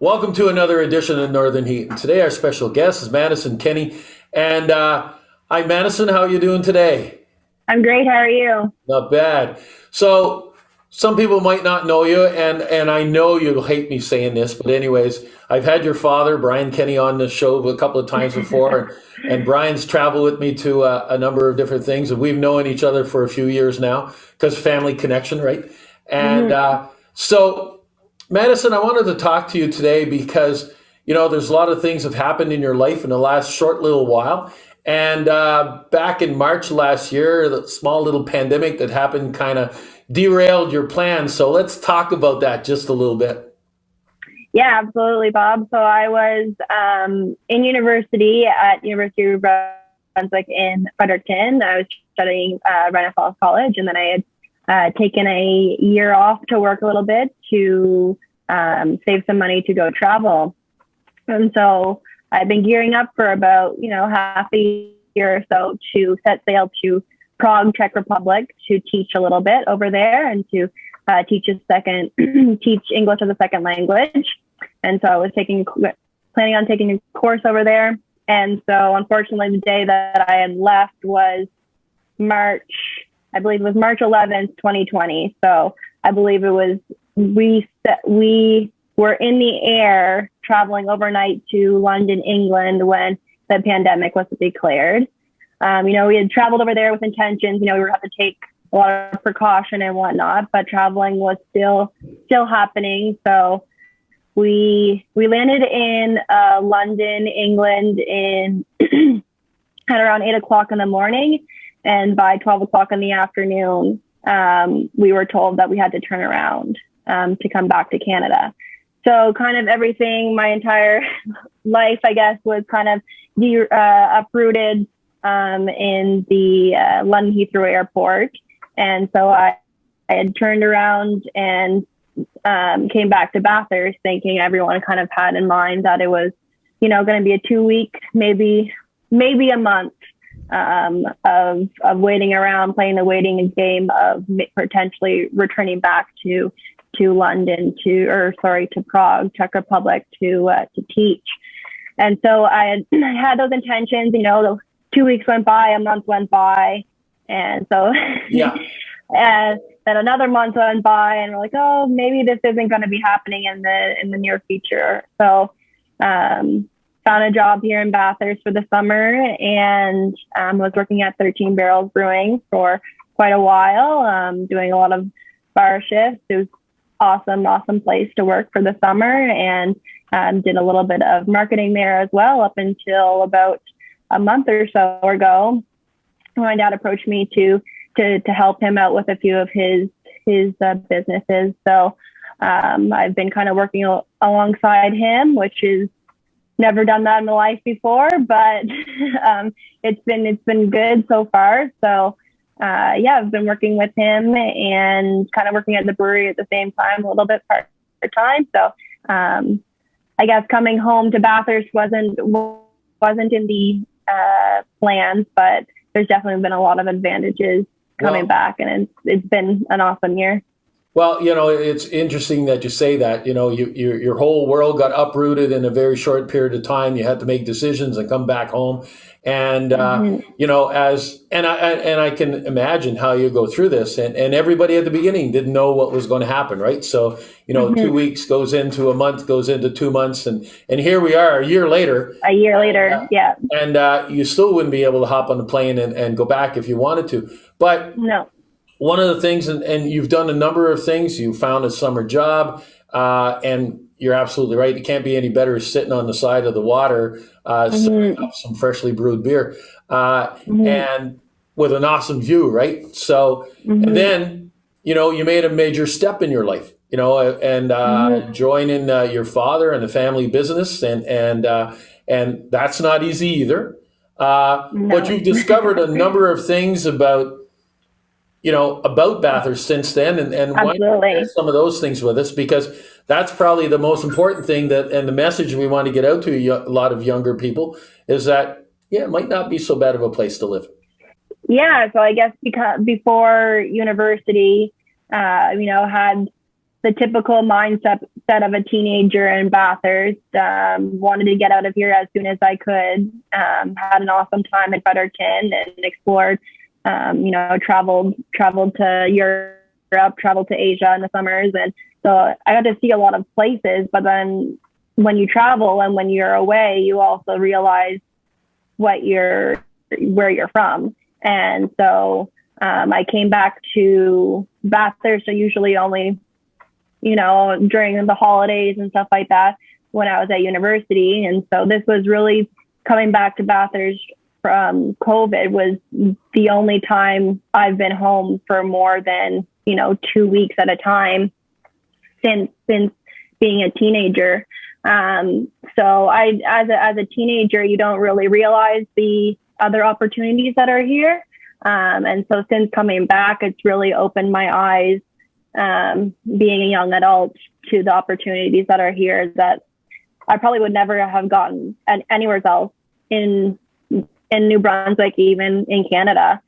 Welcome to another edition of Northern Heat. And today our special guest is Madison Kenny. And hi, Madison. How are you doing today? I'm great. How are you? Not bad. So some people might not know you, and I know you'll hate me saying this, but anyways, I've had your father, Brian Kenny, on the show a couple of times before, and Brian's traveled with me to a number of different things, and we've known each other for a few years now because family connection, right? And hmm so, Madison, I wanted to talk to you today because there's a lot of things have happened in your life in the last short little while. And back in March last year, the small little pandemic that happened kind of derailed your plans. So let's talk about that just a little bit. Yeah, absolutely, Bob. So I was in university at University of Brunswick in Fredericton. I was studying Renaissance College, and then I had taken a year off to work a little bit to save some money to go travel. And so I've been gearing up for about, half a year or so to set sail to Prague, Czech Republic, to teach a little bit over there and to teach teach English as a second language. And so I was planning on taking a course over there. And so unfortunately, the day that I had left was March, I believe it was March 11th, 2020. So I believe it was, we were in the air traveling overnight to London, England when the pandemic was declared. We had traveled over there with intentions, we were going to have to take a lot of precaution and whatnot, but traveling was still happening. So we landed in London, England at around 8 o'clock in the morning. And by 12 o'clock in the afternoon, we were told that we had to turn around to come back to Canada. So kind of everything, my entire life, I guess, was kind of uprooted in the London Heathrow Airport. And so I had turned around and came back to Bathurst, thinking everyone kind of had in mind that it was, going to be a 2 week, maybe a month of waiting around, playing the waiting game of potentially returning back to London to Prague, Czech Republic to teach. And so I had those intentions, the 2 weeks went by, a month went by. And so, Yeah. and then another month went by and we're like, oh, maybe this isn't going to be happening in the near future. So, found a job here in Bathurst for the summer and was working at 13 Barrels Brewing for quite a while, doing a lot of bar shifts. It was awesome place to work for the summer, and did a little bit of marketing there as well up until about a month or so ago. My dad approached me to help him out with a few of his businesses. So I've been kind of working alongside him, which is never done that in my life before, but it's been good so far. So I've been working with him and kind of working at the brewery at the same time, a little bit part-time. So I guess coming home to Bathurst wasn't in the plans, but there's definitely been a lot of advantages coming back, and it's been an awesome year. Well, it's interesting that you say that. Your whole world got uprooted in a very short period of time. You had to make decisions and come back home, and I can imagine how you go through this. And everybody at the beginning didn't know what was going to happen, right? So 2 weeks goes into a month, goes into 2 months, and here we are a year later. A year later, yeah. And you still wouldn't be able to hop on the plane and go back if you wanted to, but No. one of the things, and you've done a number of things. You found a summer job, and you're absolutely right. It can't be any better sitting on the side of the water, sipping up some freshly brewed beer, and with an awesome view, right? So, and then, you made a major step in your life, and joining your father and the family business, and that's not easy either. No. But you've discovered a number of things about Bathurst since then, and why don't you share some of those things with us, because that's probably the most important thing, and the message we want to get out to a lot of younger people is that, it might not be so bad of a place to live. Yeah, so I guess because before university, had the typical mindset of a teenager in Bathurst. Wanted to get out of here as soon as I could. Had an awesome time at Fredericton and explored. Traveled to Europe, traveled to Asia in the summers, and so I got to see a lot of places. But then when you travel and when you're away, you also realize where you're from. And so I came back to Bathurst. I usually only, during the holidays and stuff like that when I was at university. And so this was really coming back to Bathurst from COVID was the only time I've been home for more than, 2 weeks at a time since being a teenager. So as a teenager, you don't really realize the other opportunities that are here. And so since coming back, it's really opened my eyes, being a young adult, to the opportunities that are here that I probably would never have gotten anywhere else in New Brunswick, even in Canada.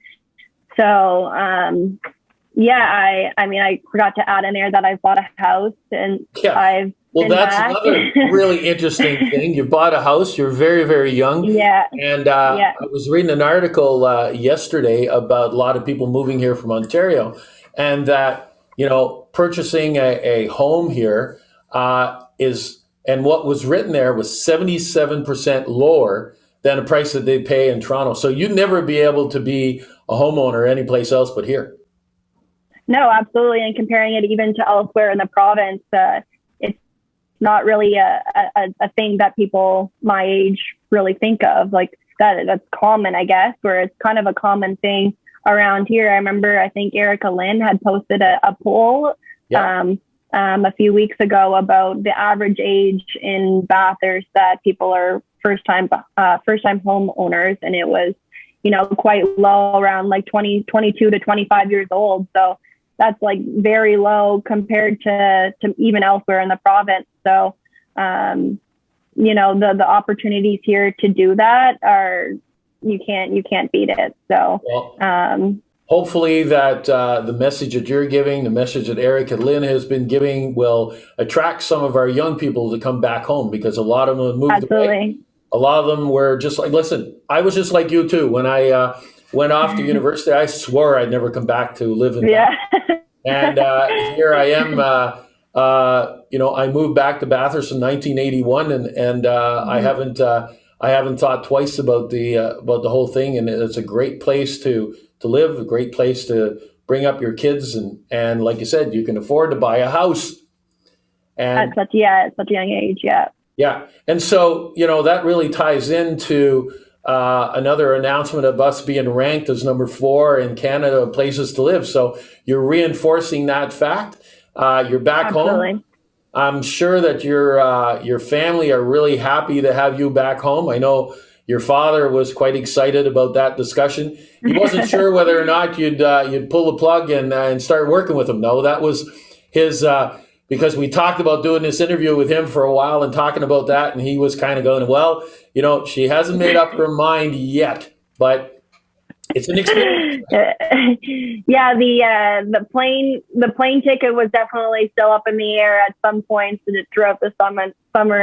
So, I forgot to add in there that I bought a house and I've Well, that's another really interesting thing. You bought a house. You're very, very young. Yeah. And I was reading an article yesterday about a lot of people moving here from Ontario, and that, purchasing a home here and what was written there was 77% lower than a price that they pay in Toronto. So you'd never be able to be a homeowner anyplace else but here. No, absolutely. And comparing it even to elsewhere in the province, it's not really a thing that people my age really think of. Like that's common, I guess, where it's kind of a common thing around here. I remember, I think Erica Lynn had posted a poll a few weeks ago about the average age in Bathurst that people are first time homeowners, and it was, quite low, around like 22 to 25 years old. So that's like very low compared to even elsewhere in the province. So, the opportunities here to do that are, you can't beat it. So, hopefully that the message that you're giving, the message that Erica Lynn has been giving, will attract some of our young people to come back home, because a lot of them have moved away. A lot of them were just like, listen, I was just like you too. When I went off to university, I swore I'd never come back to live in Bathurst. And here I am. I moved back to Bathurst in 1981, and I haven't thought twice about the whole thing. And it's a great place to live, a great place to bring up your kids, and like you said, you can afford to buy a house. And at such a young age, yeah. Yeah. And so, that really ties into another announcement of us being ranked as number 4 in Canada of places to live. So you're reinforcing that fact. You're back home. I'm sure that your family are really happy to have you back home. I know your father was quite excited about that discussion. He wasn't sure whether or not you'd pull the plug and start working with him. No, that was his... because we talked about doing this interview with him for a while and talking about that, and he was kind of going, well, she hasn't made up her mind yet, but it's an experience. Yeah, the plane ticket was definitely still up in the air at some points throughout the summer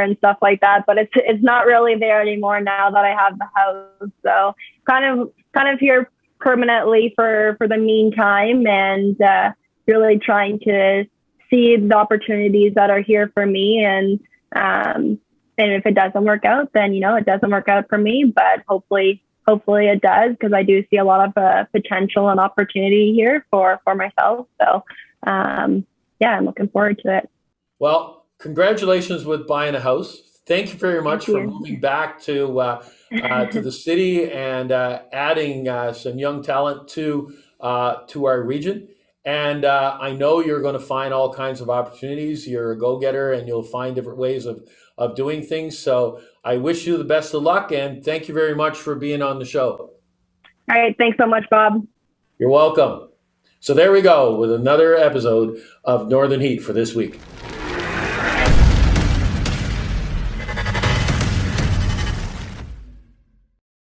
and stuff like that, but it's not really there anymore now that I have the house. So kind of here permanently for the meantime, and really trying to see the opportunities that are here for me, and if it doesn't work out, then it doesn't work out for me, but hopefully it does, because I do see a lot of potential and opportunity here for myself. So I'm looking forward to it. Well, congratulations with buying a house. Thank you very much for moving back to the city and adding some young talent to our region. And I know you're going to find all kinds of opportunities. You're a go-getter, and you'll find different ways of doing things. So I wish you the best of luck, and thank you very much for being on the show. All right. Thanks so much, Bob. You're welcome. So there we go with another episode of Northern Heat for this week.